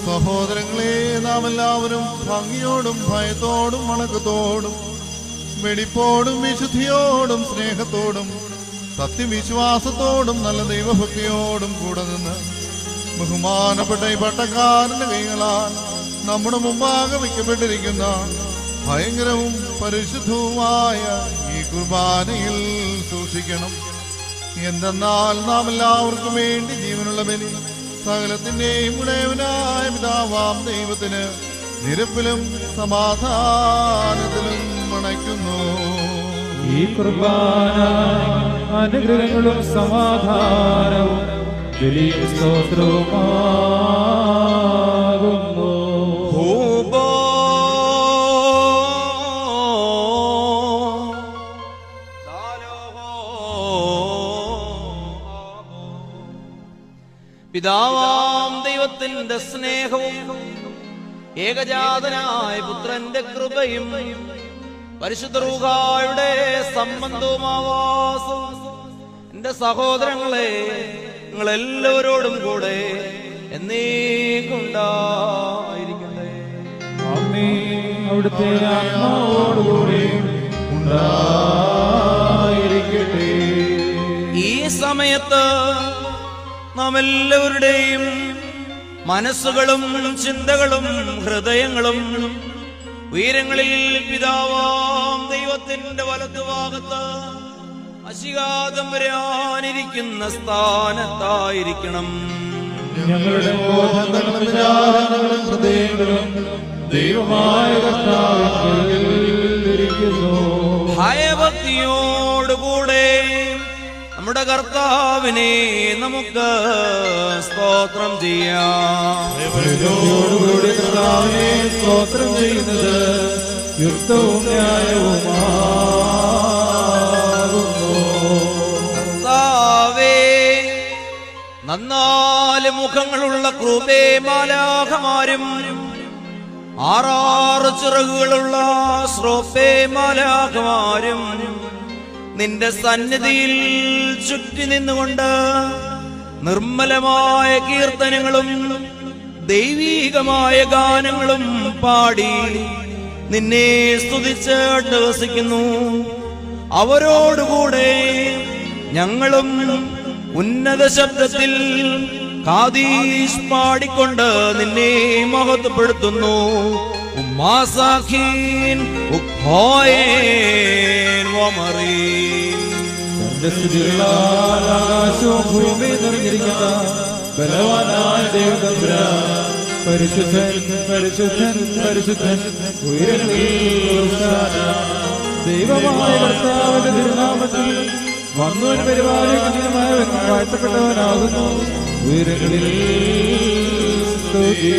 സഹോദരങ്ങളെ, നാം എല്ലാവരും ഭംഗിയോടും ഭയത്തോടും വണക്കത്തോടും വെടിപ്പോടും വിശുദ്ധിയോടും സ്നേഹത്തോടും സത്യവിശ്വാസത്തോടും നല്ല ദൈവഭക്തിയോടും കൂടെ നിന്ന് ബഹുമാനപ്പെട്ട ഈ പട്ടക്കാരന്റെ കൈകളാൽ നമ്മുടെ മുമ്പാകെ വയ്ക്കപ്പെട്ടിരിക്കുന്ന ഭയങ്കരവും പരിശുദ്ധവുമായ ഈ കുർബാനയിൽ സൂക്ഷിക്കണം. എന്തെന്നാൽ നാം എല്ലാവർക്കും വേണ്ടി ജീവനുള്ള ബലി സകലത്തിന്റെയും ഉടയവനായ പിതാവാം ദൈവത്തിന് നിരപ്പിലും സമാധാനത്തിലും വണയ്ക്കുന്നു. ഈ കുർബാന അനുഗ്രഹങ്ങളും സമാധാനവും ബലിയും സ്തോത്രവുമാകുന്നു. പിതാവാം ദൈവത്തിന്റെ സ്നേഹവും ഏകജാതനായ പുത്രന്റെ കൃപയും പരിശുദ്ധ റൂഹായുടെ സംബന്ധവും ആവാസവും എന്റെ സഹോദരങ്ങളെ നിങ്ങളെല്ലാവരോടും കൂടെ എന്നേക്കുണ്ടായിരിക്കട്ടെ. അവിടുത്തെ ആത്മാവോടുകൂടി ഉണ്ടായിരിക്കട്ടെ. ഈ സമയത്ത് നാം എല്ലാവരുടെയും മനസ്സുകളും ചിന്തകളും ഹൃദയങ്ങളും ഉയരങ്ങളിൽ പിതാവാം ദൈവത്തിന്റെ വലതുഭാഗത്ത് അശികാതം വരാനിരിക്കുന്ന സ്ഥാനത്തായിരിക്കണം. ഞങ്ങളുടെ ബോധങ്ങളും വിചാരങ്ങളും ഹൃദയങ്ങളും ദൈവമായ കർത്താവിൽ ഇരിക്കുന്നു. ഭയഭക്തിയോടുകൂടെ നമ്മുടെ കർത്താവിനെ നമുക്ക് സ്തോത്രം ചെയ്യാം. കർത്താവിനെ സ്തോത്രം ചെയ്യുന്നത് യുക്തവും ന്യായവുമാകുന്നു. കർത്താവേ, നന്നാല് മുഖങ്ങളുള്ള ക്രൂബേ മാലാഖമാരും 6 ചിറകുകളുള്ള ശ്രോപ്പേ മാലാഖമാരും നിന്റെ സന്നിധിയിൽ ചുറ്റി നിന്നുകൊണ്ട് നിർമ്മലമായ കീർത്തനങ്ങളും ദൈവീകമായ ഗാനങ്ങളും പാടി നിന്നെ സ്തുതിച്ച് അട്ടഹസിക്കുന്നു. അവരോടുകൂടെ ഞങ്ങളും ഉന്നത ശബ്ദത്തിൽ ഖാദീസ് പാടിക്കൊണ്ട് നിന്നെ മഹത്വപ്പെടുത്തുന്നു. ഉമ്മാസാഖീൻ ഉഖ്ഹോയേൻ വമറീൻ. തന്റെ സ്തുതികളാൽ ആകാശവും ഭൂമിയും നിറഞ്ഞിരിക്കുന്ന ബലവാനായ ദൈവതമ്പുരാൻ പരിശുദ്ധൻ പരിശുദ്ധൻ പരിശുദ്ധൻ ഉയരങ്ങളിൽ ഹോശാന. ദൈവമായ കർത്താവിന്റെ തിരുനാമത്തിൽ വന്നവൻ പരിപാലിക്കുന്നവൻ വാഴ്ത്തപ്പെട്ടവനാകുന്നു. ഉയരങ്ങളിൽ സ്തുതി.